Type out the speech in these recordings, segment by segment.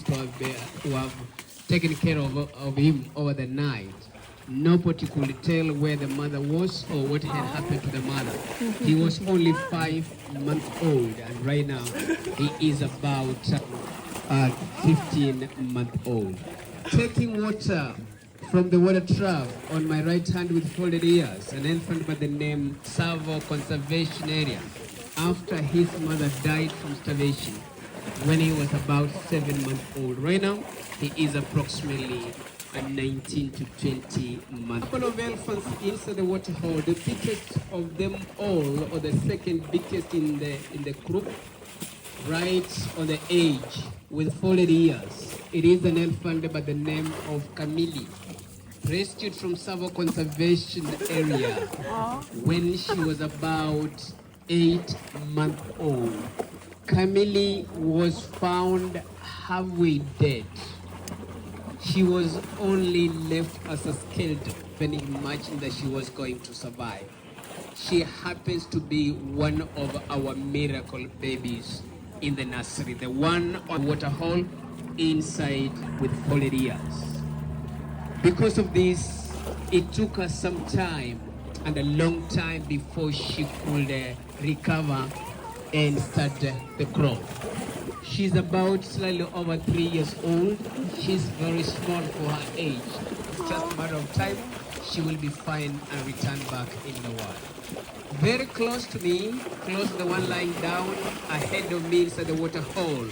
seems to have taken care of him over the night. Nobody could tell where the mother was or what had happened to the mother. He was only 5 months old, and right now he is about 15 months old. Taking water from the water trough on my right hand with folded ears, an infant by the name Savo Conservation Area, after his mother died from starvation when he was about 7 months old. Right now, he is approximately 19 to 20 months. A couple of elephants inside the water hole. The biggest of them all, or the second biggest in the group, right on the edge with folded ears. It is an elephant by the name of Camille, rescued from Savo Conservation Area when she was about 8 months old. Camille was found halfway dead. She was only left as a skeleton when he imagined that she was going to survive. She happens to be one of our miracle babies in the nursery, the one on the water hole inside with folded ears. Because of this, it took us some time and a long time before she could recover and start the growth. She's about slightly over 3 years old. She's very small for her age. It's just a matter of time she will be fine and return back in the world. Very close to me, close to the one lying down ahead of me inside the water hole,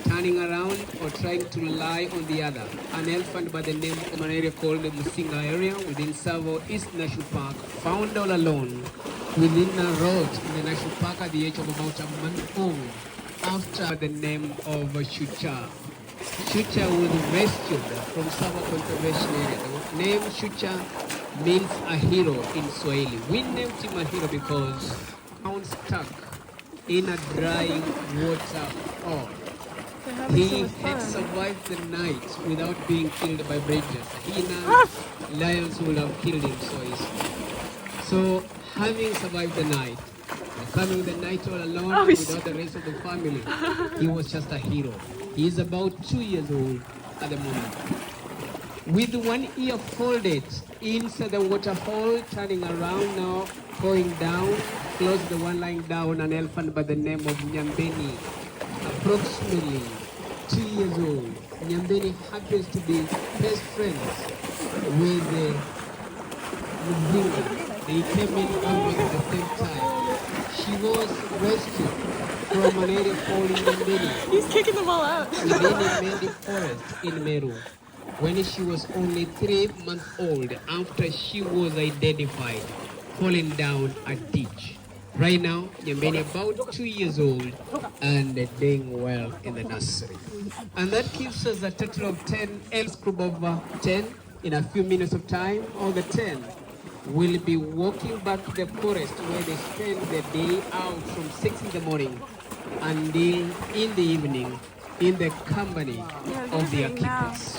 turning around or trying to lie on the other. An elephant by the name of an area called the Musinga area within Savo East National Park, found all alone within a road in the national park at the age of about a month old, after the name of Shucha. Shucha was rescued from Savo Conservation Area. The name Shucha means a hero in Swahili. We named him a hero because he was stuck in a dry water hole. He had survived the night without being killed by predators. He and lions would have killed him so easily. So, having survived the night, coming the night all alone without the rest of the family, he was just a hero. He is about 2 years old at the moment. With one ear folded inside the water hole, turning around now, going down, close to the one lying down, an elephant by the name of Nyambeni, approximately 2 years old. Nyambeni happens to be best friends with Muzinga. They came in almost at the same time. She was rescued from an area called Nyambeni. He's kicking them all out. Within a Mendi forest in Meru, when she was only 3 months old, after she was identified falling down a ditch. Right now, Nyambeni about 2 years old and doing well in the nursery. And that gives us a total of 10, else group of 10 in a few minutes of time. All the 10 will be walking back to the forest where they spend the day out from 6 in the morning until in the evening in the company of their keepers.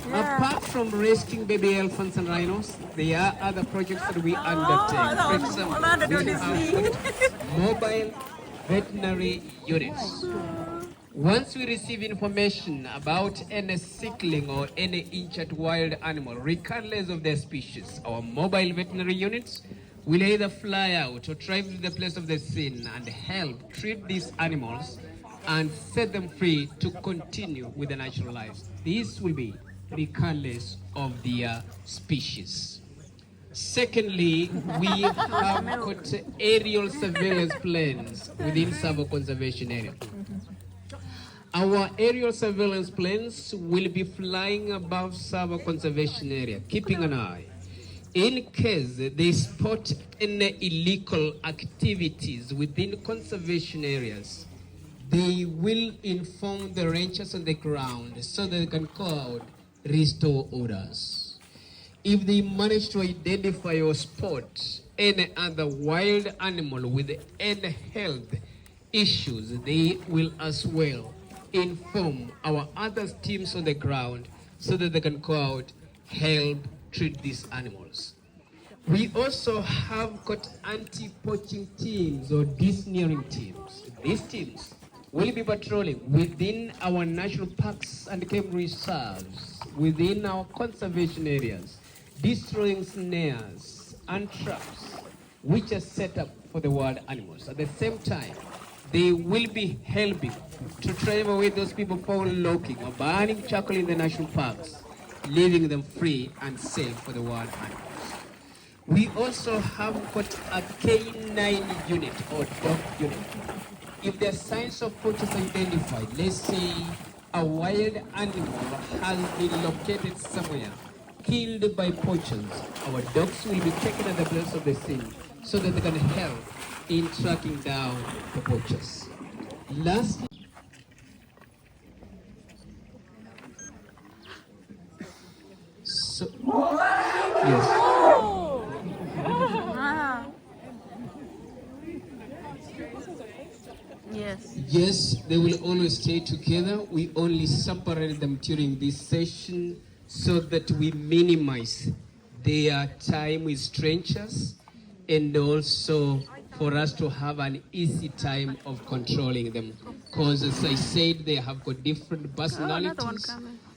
Apart from rescuing baby elephants and rhinos, there are other projects that we undertake. For example, we have mobile veterinary units. Once we receive information about any sickling or any injured wild animal, regardless of their species, our mobile veterinary units will either fly out or drive to the place of the scene and help treat these animals and set them free to continue with their natural lives. This will be regardless of their species. Secondly, we have got aerial surveillance planes within Savo Conservation Area. Our aerial surveillance planes will be flying above Savo Conservation Area, keeping an eye. In case they spot any illegal activities within conservation areas, they will inform the rangers on the ground so that they can call out restore orders. If they manage to identify or spot any other wild animal with any health issues, they will as well inform our other teams on the ground so that they can go out, help treat these animals. We also have got anti-poaching teams or desnaring teams. These teams will be patrolling within our national parks and game reserves, within our conservation areas, destroying snares and traps which are set up for the wild animals. At the same time, they will be helping to drive away those people found logging or burning charcoal in the national parks, leaving them free and safe for the wild animals. We also have got a K9 unit or dog unit. If there are signs of poachers identified, let's say a wild animal has been located somewhere, killed by poachers, our dogs will be taken at the place of the scene so that they can help in tracking down the poachers. Lastly, yes, they will always stay together. We only separate them during this session so that we minimize their time with strangers and also for us to have an easy time of controlling them. Because as I said, they have got different personalities.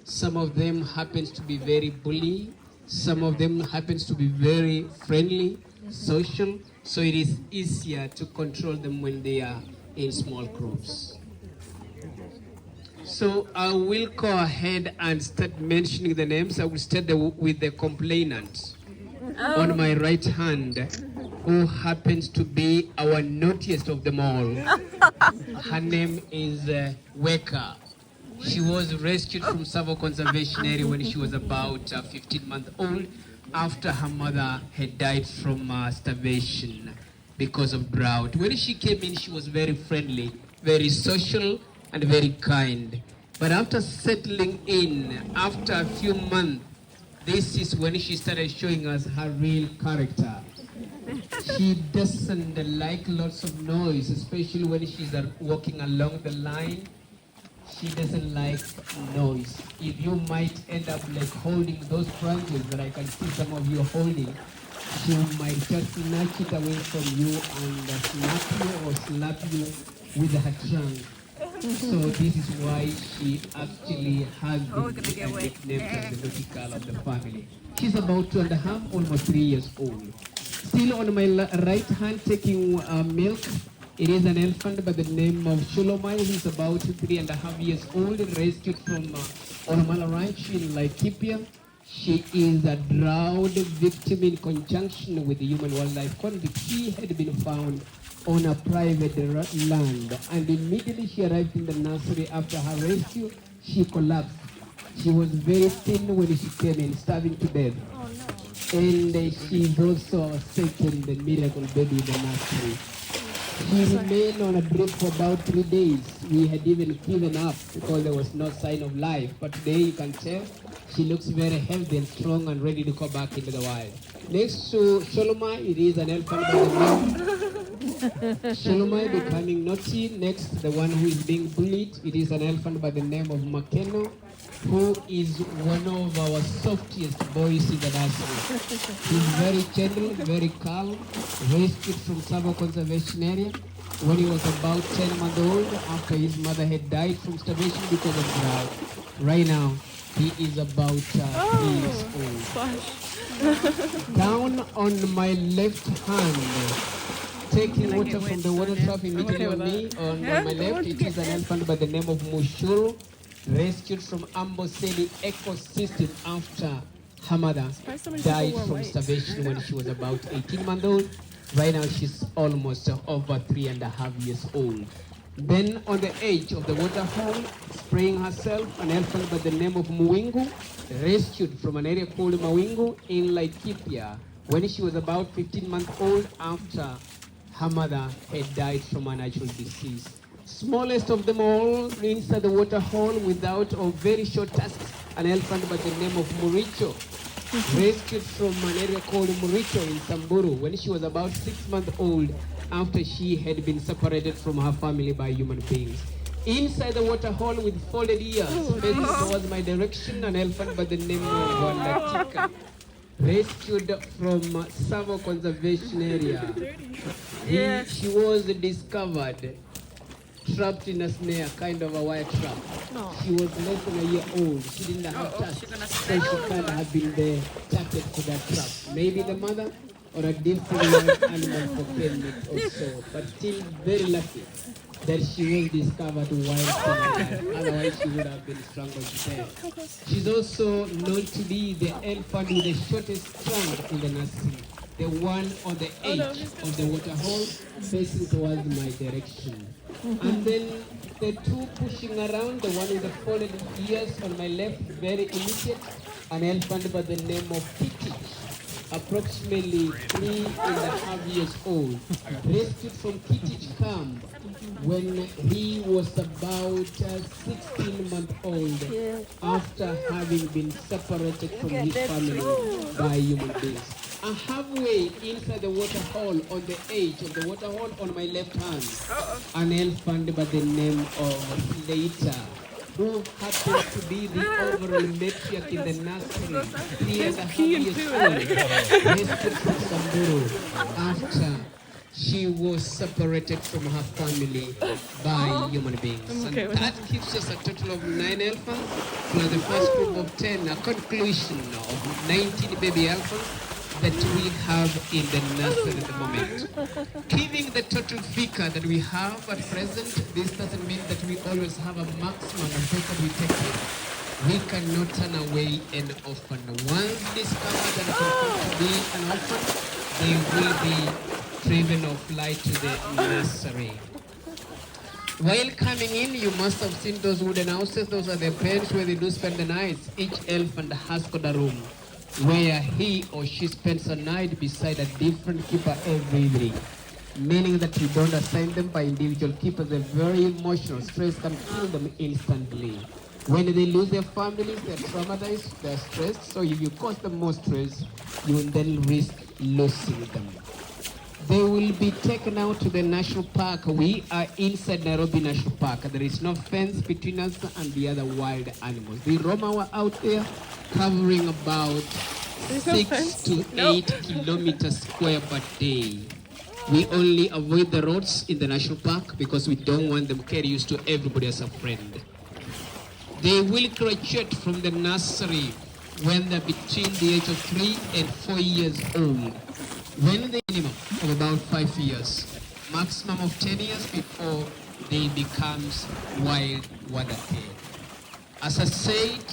Some of them happens to be very bully. Some of them happens to be very friendly, social. So it is easier to control them when they are in small groups. So I will go ahead and start mentioning the names. I will start with the complainant on my right hand, who happens to be our naughtiest of them all. Her name is Weka. She was rescued from Savo Conservation Area when she was about 15 months old after her mother had died from starvation because of drought. When she came in, she was very friendly, very social, and very kind. But after settling in, after a few months, this is when she started showing us her real character. She doesn't like lots of noise, especially when she's walking along the line. She doesn't like noise. If you might end up like holding those branches that I can see some of you holding, she might just snatch it away from you and snap you or slap you with her trunk. So this is why she actually has been nicknamed as the naughty girl of the family. She's about 2.5, almost 3 years old. Still on my right hand taking milk, it is an elephant by the name of Sholomai. He's about 3.5 years old, rescued from Oromala Ranch in Laikipia. She is a drowned victim in conjunction with the human wildlife conflict. She had been found on a private land, and immediately she arrived in the nursery after her rescue, she collapsed. She was very thin when she came in, starving to death. Oh, no. And she's also our second miracle baby in the nursery. She remained on a drip for about 3 days. We had even given up because there was no sign of life. But today you can tell she looks very healthy and strong and ready to go back into the wild. Next to Sholomai, it is an elephant by the name Sholomai becoming naughty. Next, the one who is being bullied, it is an elephant by the name of Makeno, who is one of our softest boys in the nursery. He's very gentle, very calm, rescued from Savo Conservation Area when he was about 10 months old after his mother had died from starvation because of drought. Right now, he is about 3 years old. Down on my left hand, taking water from the water trough immediately on me, on my left, it is an elephant by the name of Mushuru, rescued from Amboseli ecosystem after her mother died from starvation when she was about 18 months old. Right now, she's almost over 3.5 years old. Then on the edge of the waterhole, spraying herself, an elephant by the name of Muwingu, rescued from an area called Mawingu in Laikipia when she was about 15 months old after her mother had died from a natural disease. Smallest of them all, inside the waterhole without or very short tusks, an elephant by the name of Muricho, rescued from an area called Muricho in Samburu when she was about 6 months old after she had been separated from her family by human beings. Inside the waterhole with folded ears, facing towards my direction, an elephant by the name of Latika, rescued from Savo Conservation Area. She was discovered trapped in a snare, kind of a wire trap. No. She was less than a year old. She didn't have touch, so she can't have been there targeted to that trap. Maybe the mother or a different wild animal for 10 minutes or so, but still very lucky that she was discovered while still alive. Otherwise, she would have been strangled to death. She's also known to be the elephant with the shortest trunk in the nursery, the one on the edge of the waterhole facing towards my direction. And then the two pushing around, the one with the folded ears on my left, very immediate, an elephant by the name of Kitty, approximately 3.5 years old, rescued from Kitty camp when he was about 16 months old after having been separated from his family by human beings. And halfway inside the waterhole, on the edge of the waterhole on my left hand, an elephant by the name of Leita, who happened to be the overall matriarch in the nursery, 3.5 years old, rescued from Samburu after she was separated from her family by human beings. And that gives us a total of 9 elephants, plus the first group of 10, a conclusion of 19 baby elephants that we have in the nursery at the moment. Given the total figure that we have at present, this doesn't mean that we always have a maximum of those that we take in. We cannot turn away an orphan. Once discovered and confirmed to be an orphan, they will be driven or fly to the nursery. While coming in, you must have seen those wooden houses. Those are the pens where they do spend the nights. Each elephant has got a room where he or she spends a night beside a different keeper every evening, meaning that you don't assign them by individual keepers. They're very emotional. Stress can kill them instantly. When they lose their families, they're traumatized, they're stressed, so if you cause them more stress, you will then risk losing them. They will be taken out to the national park. We are inside Nairobi National Park. There is no fence between us and the other wild animals. We roam out there, covering about 6 to 8 kilometers square per day. We only avoid the roads in the national park because we don't want them carry used to everybody as a friend. They will graduate from the nursery when they're between the age of 3 and 4 years old. When they minimum of about 5 years, maximum of 10 years before they becomes wild water. As I said,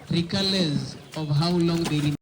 regardless of how long they remain